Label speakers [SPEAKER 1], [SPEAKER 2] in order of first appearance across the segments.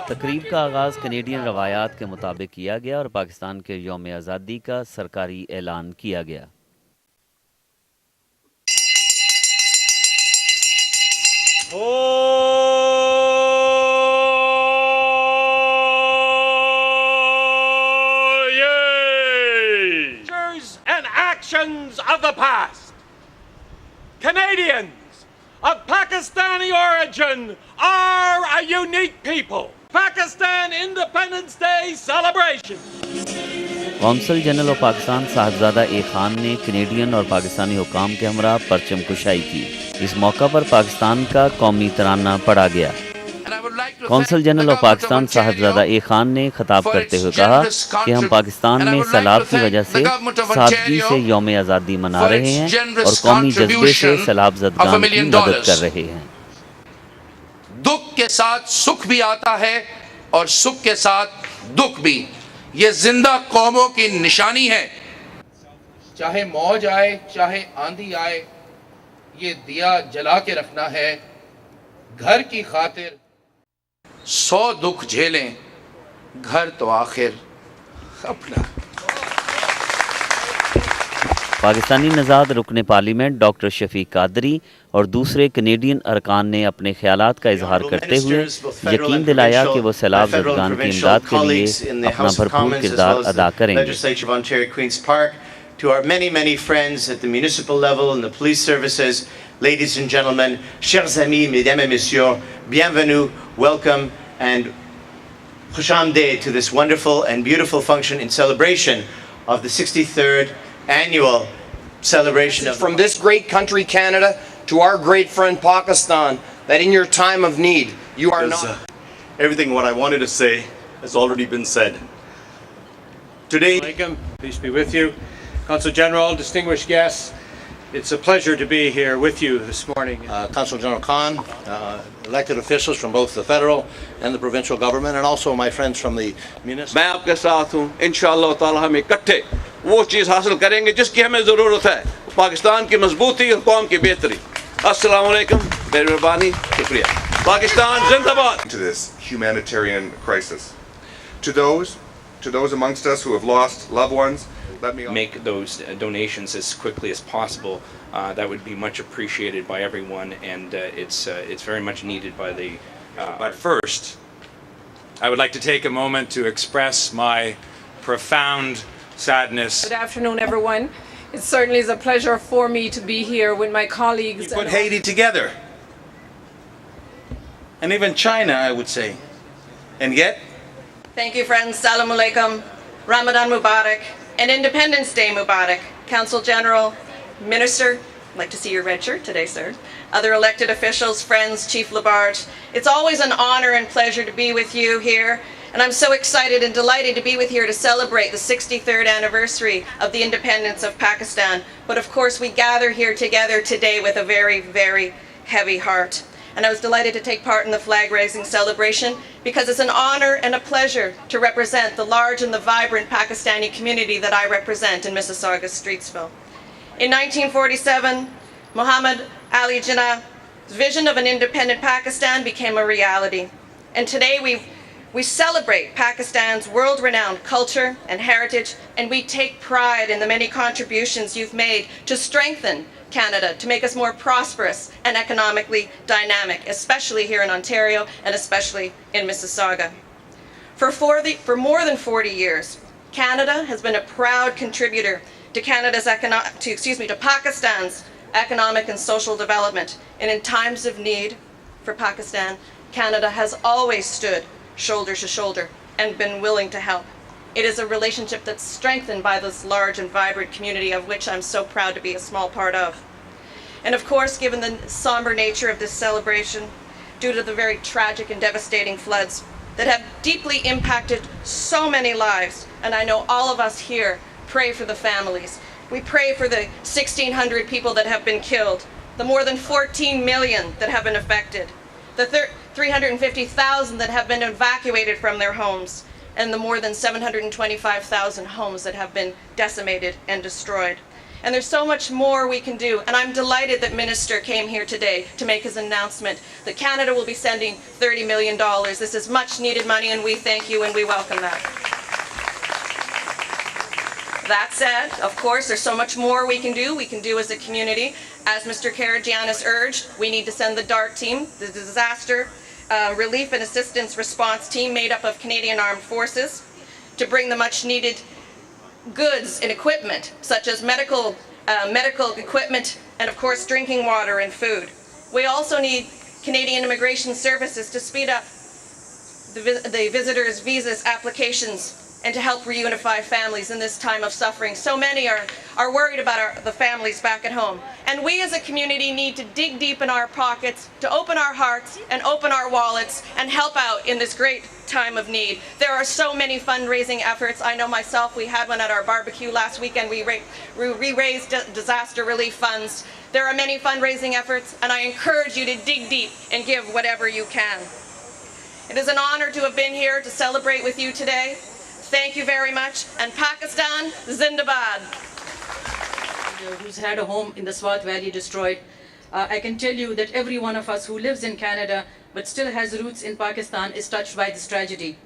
[SPEAKER 1] तकरीब का आगाज़ कनेडियन रवायात के मुताबिक किया गया और पाकिस्तान के यौम आज़ादी का सरकारी ऐलान किया गया।
[SPEAKER 2] And actions of the past. Canadians of Pakistani origin are a unique people. Pakistan Independence Day celebration.
[SPEAKER 1] Consul general of Pakistan Sahabzada A Khan ने कनेडियन और पाकिस्तानी हुकाम के हमरा परचम कुशाई की। इस मौका पर पाकिस्तान का कौमी तराना पढ़ा गया। Council general of Pakistan Sahabzada A Khan ने खिताब करते हुए कहा कि हम पाकिस्तान में सैलाब की वजह से सादगी से यौम आज़ादी मना रहे हैं और कौमी जज्बे से सैलाब ज़दगान की मदद कर रहे हैं।
[SPEAKER 3] दुख के साथ सुख भी आता है और सुख के साथ दुख भी। ये जिंदा कौमों की निशानी है। चाहे मौज आए चाहे आंधी आए, ये दिया जला के रखना है। घर की खातिर 100 दुख झेलें, घर तो आखिर अपना।
[SPEAKER 1] पाकिस्तानी नज़ाद रुकन पार्लियामेंट डॉक्टर शफीक कादरी और दूसरे कनेडियन अरकान ने अपने ख्यालात का इजहार करते हुए यकीन दिलाया कि वो सैलाब ज़दगान की इमदाद के लिए अपना भरपूर किरदार अदा करेंगे।
[SPEAKER 4] To our many friends at the municipal level and the police services, ladies and gentlemen, chers amis, mesdames et messieurs, bienvenue, welcome, and khush amdeed to this wonderful and beautiful function in celebration of the 63rd annual celebration of
[SPEAKER 5] from this great country, Canada, to our great friend Pakistan, that in your time of need, you are not.
[SPEAKER 6] Everything what I wanted to say has already been said. Today,
[SPEAKER 2] Peace be with you. Consul General, distinguished guests, it's a pleasure to be here with you this morning.
[SPEAKER 7] Consul General Khan, elected officials from both the federal and the provincial government, and also my friends from the municipal.
[SPEAKER 8] मैं आपके साथ हूँ। इंशाअल्लाह ताला हम इकट्ठे वो चीज़ हासिल करेंगे जिसकी हमें ज़रूरत है, पाकिस्तान की मजबूती और कौम की बेहतरी। अस्सलाम वालेकुम, मेहरबानी, शुक्रिया। पाकिस्तान जिंदाबाद।
[SPEAKER 9] To this humanitarian crisis, to those amongst us who have lost loved ones, let me
[SPEAKER 10] make those donations as quickly as possible. That would be much appreciated by everyone, and it's very much needed by the.
[SPEAKER 2] But first, I would like to take a moment to express my profound sadness.
[SPEAKER 11] Good afternoon, everyone. It certainly is a pleasure for me to be here with my colleagues.
[SPEAKER 7] You put Haiti together, and even China, I would say, and yet.
[SPEAKER 12] Thank you, friends. Salam alaikum. Ramadan Mubarak. And Independence Day Mubarak. Consul General, Minister, I'd like to see your red shirt today, sir. Other elected officials, friends, Chief Labarge. It's always an honor and pleasure to be with you here. And I'm so excited and delighted to be with you to celebrate the 63rd anniversary of the independence of Pakistan. But of course, we gather here together today with a very, very heavy heart. And I was delighted to take part in the flag-raising celebration because it's an honor and a pleasure to represent the large and the vibrant Pakistani community that I represent in Mississauga, Streetsville. In 1947, Muhammad Ali Jinnah's vision of an independent Pakistan became a reality. And today we celebrate Pakistan's world-renowned culture and heritage, and we take pride in the many contributions you've made to strengthen Canada, to make us more prosperous and economically dynamic, especially here in Ontario and especially in Mississauga. For more than 40 years, Canada has been a proud contributor to Pakistan's economic and social development. And in times of need for Pakistan, Canada has always stood shoulder to shoulder and been willing to help. It is a relationship that's strengthened by this large and vibrant community of which I'm so proud to be a small part of. And of course, given the somber nature of this celebration, due to the very tragic and devastating floods that have deeply impacted so many lives, and I know all of us here pray for the families. We pray for the 1,600 people that have been killed, the more than 14 million that have been affected, the 350,000 that have been evacuated from their homes, and the more than 725,000 homes that have been decimated and destroyed. And there's so much more we can do. And I'm delighted that Minister came here today to make his announcement that Canada will be sending $30 million. This is much needed money, and we thank you and we welcome that. That said, of course, there's so much more we can do as a community. As Mr. Karagiannis urged, we need to send the DART team, the Disaster Relief and Assistance Response Team, made up of Canadian Armed Forces, to bring the much needed goods and equipment, such as medical equipment and, of course, drinking water and food. We also need Canadian Immigration Services to speed up the visitors' visas applications and to help reunify families in this time of suffering. So many are worried about the families back at home. And we as a community need to dig deep in our pockets, to open our hearts and open our wallets and help out in this great time of need. There are so many fundraising efforts. I know myself, we had one at our barbecue last weekend. We raised disaster relief funds. There are many fundraising efforts, and I encourage you to dig deep and give whatever you can. It is an honor to have been here to celebrate with you today. Thank you very much, and Pakistan Zindabad.
[SPEAKER 13] Who's had a home in the Swat Valley destroyed. I can tell you that every one of us who lives in Canada but still has roots in Pakistan is touched by this tragedy.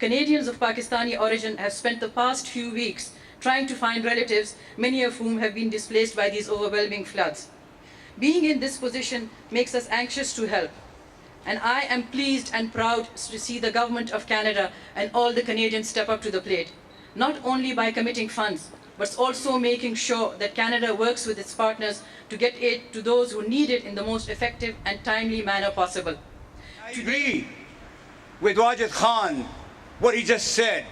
[SPEAKER 13] Canadians of Pakistani origin have spent the past few weeks trying to find relatives, many of whom have been displaced by these overwhelming floods. Being in this position makes us anxious to help. And I am pleased and proud to see the Government of Canada and all the Canadians step up to the plate, not only by committing funds, but also making sure that Canada works with its partners to get aid to those who need it in the most effective and timely manner possible.
[SPEAKER 14] I agree with Wajid Khan, what he just said.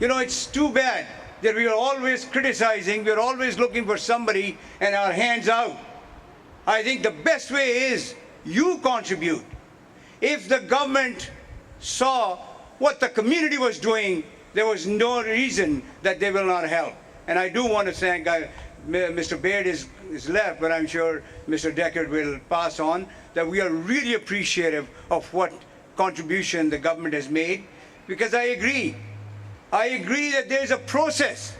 [SPEAKER 14] You know, it's too bad that we are always criticizing, we are always looking for somebody and our hands out. I think the best way is you contribute. If the government saw what the community was doing, there was no reason that they will not help. And I do want to thank Mr. Baird is left, but I'm sure Mr. Deckard will pass on, that we are really appreciative of what contribution the government has made, because I agree that there's a process.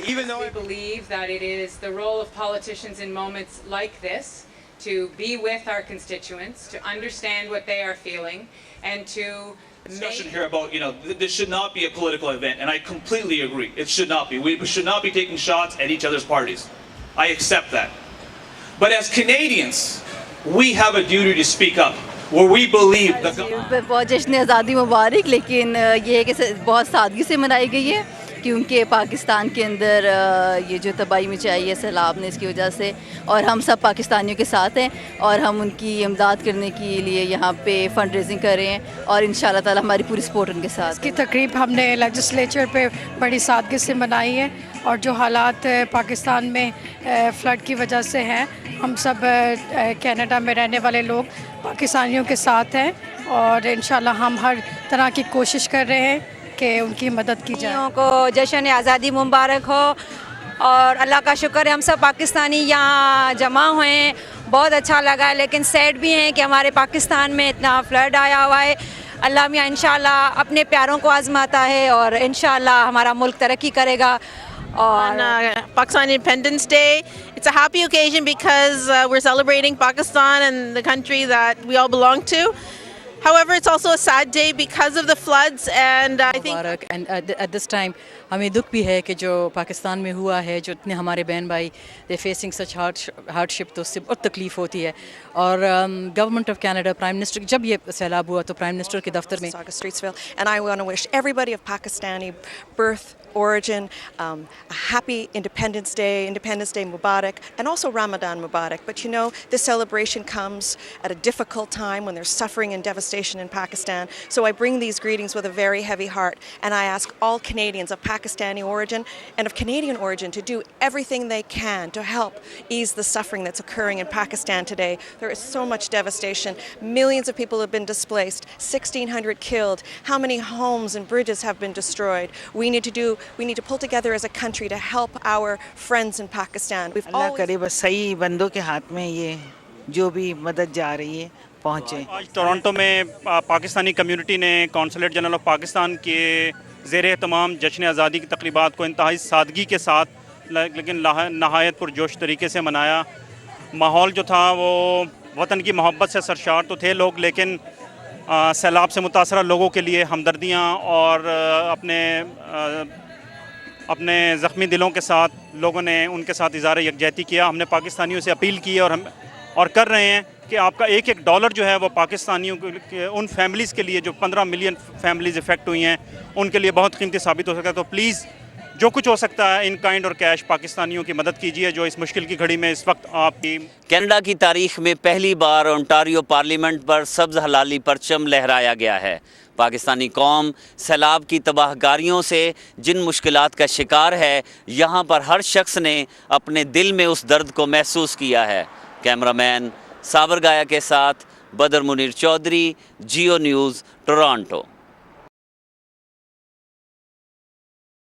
[SPEAKER 14] Even though
[SPEAKER 11] we believe that it is the role of politicians in moments like this to be with our constituents, to understand what they are feeling, and to
[SPEAKER 15] discussion here about, this should not be a political event, and I completely agree. It should not be. We should not be taking shots at each other's parties. I accept that. But as Canadians, we have a duty to speak up, where we believe the government...
[SPEAKER 16] बहुत जश्न आज़ादी मुबारक, लेकिन ये है कि बहुत सादगी से मनाई गई है, क्योंकि पाकिस्तान के अंदर ये जो तबाही मचाई है सैलाब ने, इसकी वजह से, और हम सब पाकिस्तानियों के साथ हैं और हम उनकी इमदाद करने के लिए यहाँ पे फंड रेजिंग कर रहे हैं और इंशाल्लाह ताला हमारी पूरी सपोर्ट उनके साथ।
[SPEAKER 17] इसकी तकरीब हमने लेजिस्लेचर पे बड़ी सादगी से मनाई है और जो हालात पाकिस्तान में फ्लड की वजह से हैं, हम सब कनाडा में रहने वाले लोग पाकिस्तानियों के साथ हैं और इंशाल्लाह हम हर तरह की कोशिश कर रहे हैं कि उनकी मदद की जाए।
[SPEAKER 18] को जश्न आज़ादी मुबारक हो और अल्लाह का शुक्र है हम सब पाकिस्तानी यहाँ जमा हुए हैं, बहुत अच्छा लगा है। लेकिन सैड भी हैं कि हमारे पाकिस्तान में इतना फ्लड आया हुआ है। अल्लाह मियाँ इंशाल्लाह अपने प्यारों को आजमाता है और इंशाल्लाह हमारा मुल्क तरक्की करेगा।
[SPEAKER 19] On Pakistan Independence Day, it's a happy occasion because we're celebrating Pakistan and the country that we all belong to. However, it's also a sad day because of the floods, and I think.
[SPEAKER 13] And at this time, हमें दुख भी है कि जो पाकिस्तान में हुआ है, जो इतने हमारे बहन भाई they're facing such hardship, तो उससे बहुत तकलीफ होती है। और government of Canada, prime minister, जब ये सैलाब हुआ तो प्राइम मिनिस्टर के दफ्तर में
[SPEAKER 12] Streetsville, and I want to wish everybody of Pakistani birth, origin, a happy Independence Day Mubarak, and also Ramadan Mubarak. But you know, this celebration comes at a difficult time when there's suffering and devastation in Pakistan. So I bring these greetings with a very heavy heart, and I ask all Canadians of Pakistani origin and of Canadian origin to do everything they can to help ease the suffering that's occurring in Pakistan today. There is so much devastation. Millions of people have been displaced, 1,600 killed. How many homes and bridges have been destroyed? We need to pull together as a country to help our friends in Pakistan. We've
[SPEAKER 20] अल्लाह करे बस सही बंदों के हाथ में ये जो भी मदद जा रही है पहुँचे।
[SPEAKER 21] आज टोरंटो में पाकिस्तानी कम्युनिटी ने कौंसलेट जनरल ऑफ पाकिस्तान के ज़ेर एहतमाम जश्न आज़ादी की तक़रीबात को इंतहाई सादगी के साथ लेकिन नहायत पुरजोश तरीके से मनाया। माहौल जो था वो वतन की मोहब्बत से सरशार तो थे लोग, लेकिन सैलाब से मुतासरा लोगों के लिए हमदर्दियाँ और अपने ज़ख्मी दिलों के साथ लोगों ने उनके साथ इज़हार यकजहती किया। हमने पाकिस्तानियों से अपील की और कर रहे हैं कि आपका एक एक डॉलर जो है वो पाकिस्तानियों के उन फैमिलीज़ के लिए जो 15 मिलियन फैमिलीज़ इफ़ेक्ट हुई हैं उनके लिए बहुत कीमती साबित हो सकता है। तो प्लीज़ जो कुछ हो सकता है इन काइंड और कैश पाकिस्तानियों की मदद कीजिए जो इस मुश्किल की घड़ी में इस वक्त आपकी।
[SPEAKER 1] कनाडा की तारीख में पहली बार ओंटारियो पार्लियामेंट पर सब्ज़ हलाली परचम लहराया गया है। पाकिस्तानी कौम सैलाब की तबाहकारियों से जिन मुश्किलात का शिकार है, यहाँ पर हर शख्स ने अपने दिल में उस दर्द को महसूस किया है। कैमरामैन साबर गाया के साथ बदर मुनीर चौधरी, जियो न्यूज़, टोरंटो।